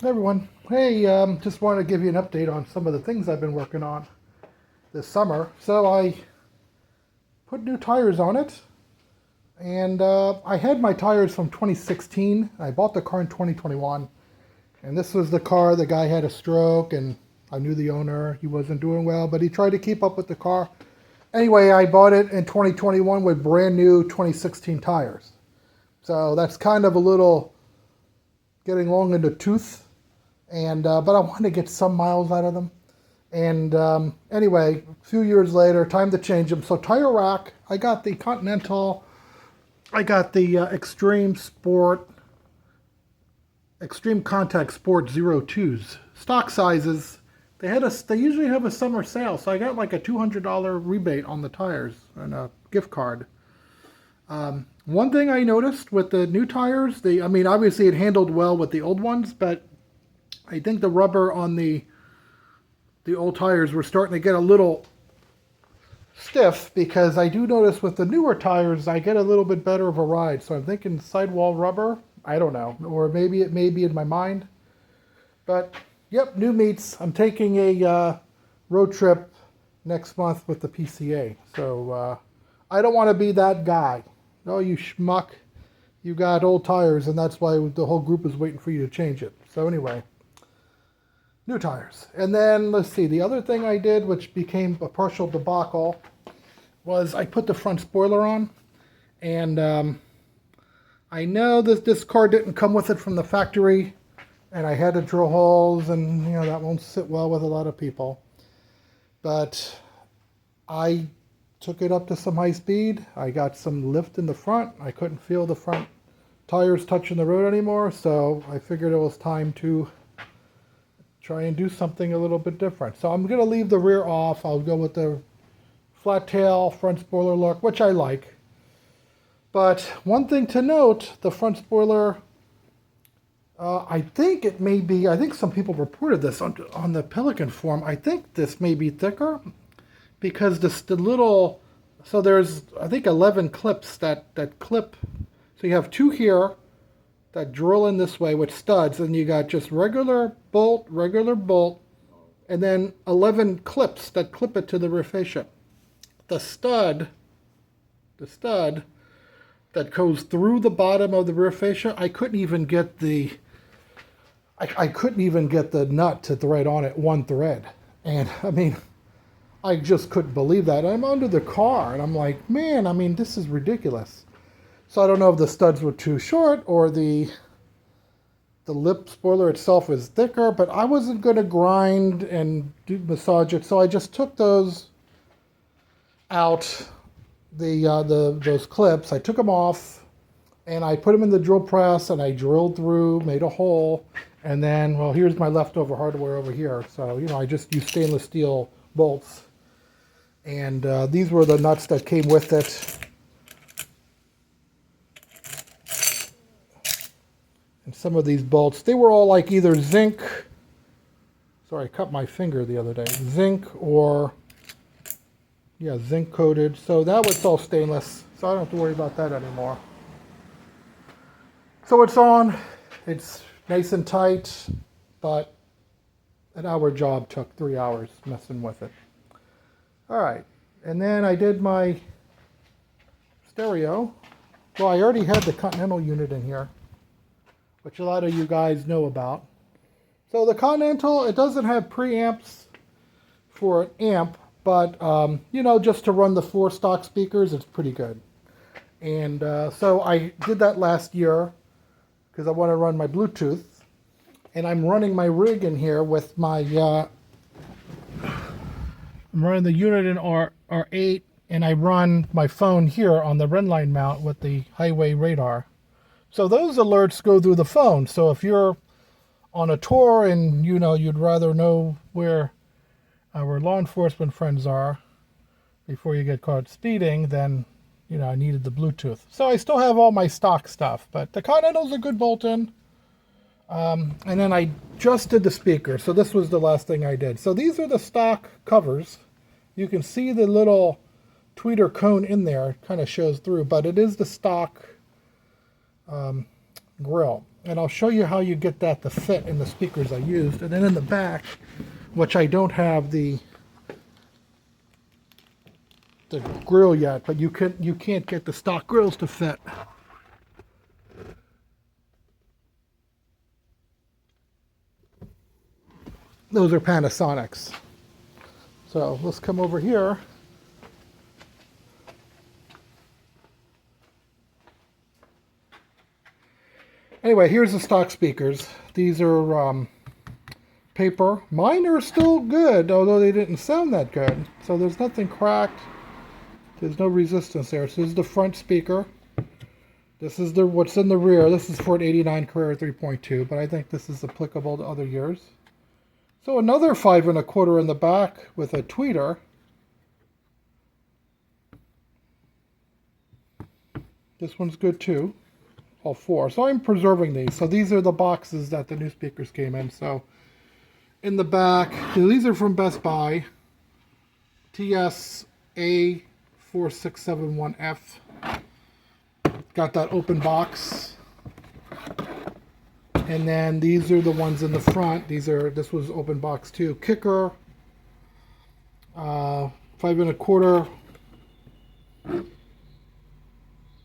Hey everyone. Hey, just wanted to give you an update on some of the things I've been working on this summer. So I put new tires on it, and I had my tires from 2016. I bought the car in 2021, and this was the car. The guy had a stroke, and I knew the owner. He wasn't doing well, but he tried to keep up with the car. Anyway, I bought it in 2021 with brand new 2016 tires. So that's kind of a little getting long in the tooth, and but I wanted to get some miles out of them. And anyway, a few years later, time to change them. So tire rack, I got the Continental, I got the Extreme Contact Sport 02s, stock sizes. They usually have a summer sale, so I got like a $200 rebate on the tires and a gift card. One thing I noticed with the new tires, I mean, obviously it handled well with the old ones, but I think the rubber on the old tires were starting to get a little stiff, because I do notice with the newer tires I get a little bit better of a ride. So I'm thinking sidewall rubber. I don't know, or maybe it may be in my mind. But yep, new meets. I'm taking a road trip next month with the PCA. So I don't want to be that guy. No, you schmuck. You got old tires, and that's why the whole group is waiting for you to change it. So anyway, new tires. And then, let's see, the other thing I did, which became a partial debacle, was I put the front spoiler on. And I know that this car didn't come with it from the factory, and I had to drill holes, and that won't sit well with a lot of people. But I took it up to some high speed. I got some lift in the front. I couldn't feel the front tires touching the road anymore, so I figured it was time to try and do something a little bit different. So I'm going to leave the rear off. I'll go with the flat tail front spoiler look, which I like. But one thing to note, the front spoiler, I think some people reported this on the Pelican forum. I think this may be thicker, because so there's, I think, 11 clips that clip. So you have two here that drill in this way with studs, and you got just regular bolt, and then 11 clips that clip it to the rear fascia. The stud that goes through the bottom of the rear fascia, I couldn't even get the nut to thread on it one thread. And I mean, I just couldn't believe that. I'm under the car, and I'm like, man, I mean, this is ridiculous. So I don't know if the studs were too short, or the lip spoiler itself is thicker, but I wasn't going to grind and massage it, so I just took those out, those clips. I took them off, and I put them in the drill press, and I drilled through, made a hole, and then, well, here's my leftover hardware over here. So, I just used stainless steel bolts, and these were the nuts that came with it. And some of these bolts, they were all like either zinc, sorry, I cut my finger the other day, zinc or, yeah, zinc coated. So that was all stainless, so I don't have to worry about that anymore. So it's on, it's nice and tight, but an hour job took 3 hours messing with it. All right, and then I did my stereo. Well, I already had the Continental unit in here, which a lot of you guys know about. So the Continental, it doesn't have preamps for an amp, but just to run the 4 stock speakers, it's pretty good. And so I did that last year because I want to run my Bluetooth, and I'm running my rig in here with my I'm running the unit in R8, and I run my phone here on the Redline mount with the highway radar. So those alerts go through the phone. So if you're on a tour and you'd rather know where our law enforcement friends are before you get caught speeding, then I needed the Bluetooth. So I still have all my stock stuff, but the Continental's a good bolt-in. And then I just did the speaker. So this was the last thing I did. So these are the stock covers. You can see the little tweeter cone in there. It kind of shows through, but it is the stock grill. And I'll show you how you get that to fit in the speakers I used. And then in the back, which I don't have the grill yet, but you can't get the stock grills to fit. Those are Panasonics. So let's come over here. Anyway, here's the stock speakers. These are paper. Mine are still good, although they didn't sound that good. So there's nothing cracked. There's no resistance there. So this is the front speaker. This is what's in the rear. This is for an 89 Carrera 3.2, but I think this is applicable to other years. So another 5 1/4 in the back with a tweeter. This one's good too. All 4. So I'm preserving these. So these are the boxes that the new speakers came in. So in the back, these are from Best Buy. TS A4671F. Got that open box. And then these are the ones in the front. This was open box too. Kicker, 5 1/4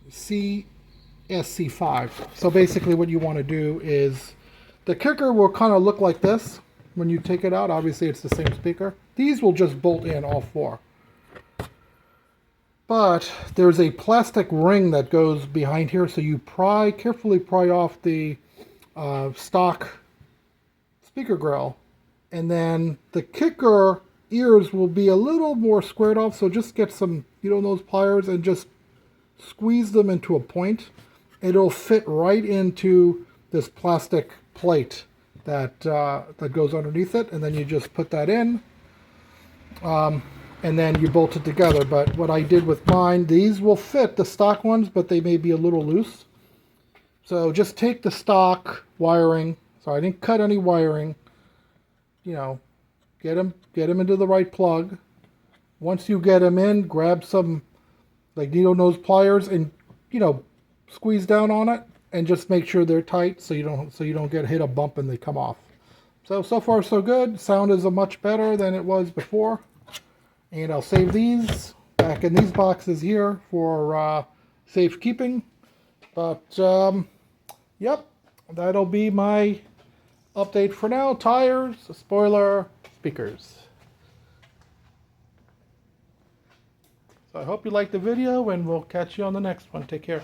CSC5. So basically what you want to do is, the kicker will kind of look like this when you take it out. Obviously it's the same speaker. These will just bolt in, all 4. But there's a plastic ring that goes behind here, so you carefully pry off the stock speaker grill, and then the kicker ears will be a little more squared off, so just get some, those pliers and just squeeze them into a point. It'll fit right into this plastic plate that goes underneath it, and then you just put that in, and then you bolt it together. But what I did with mine, these will fit the stock ones, but they may be a little loose. So just take the stock wiring. So I didn't cut any wiring. Get them into the right plug. Once you get them in, grab some needle nose pliers and squeeze down on it, and just make sure they're tight so you don't hit a bump and they come off. So far so good. Sound is much better than it was before. And I'll save these back in these boxes here for safekeeping. But yep, that'll be my update for now. Tires, spoiler, speakers. So I hope you liked the video, and we'll catch you on the next one. Take care.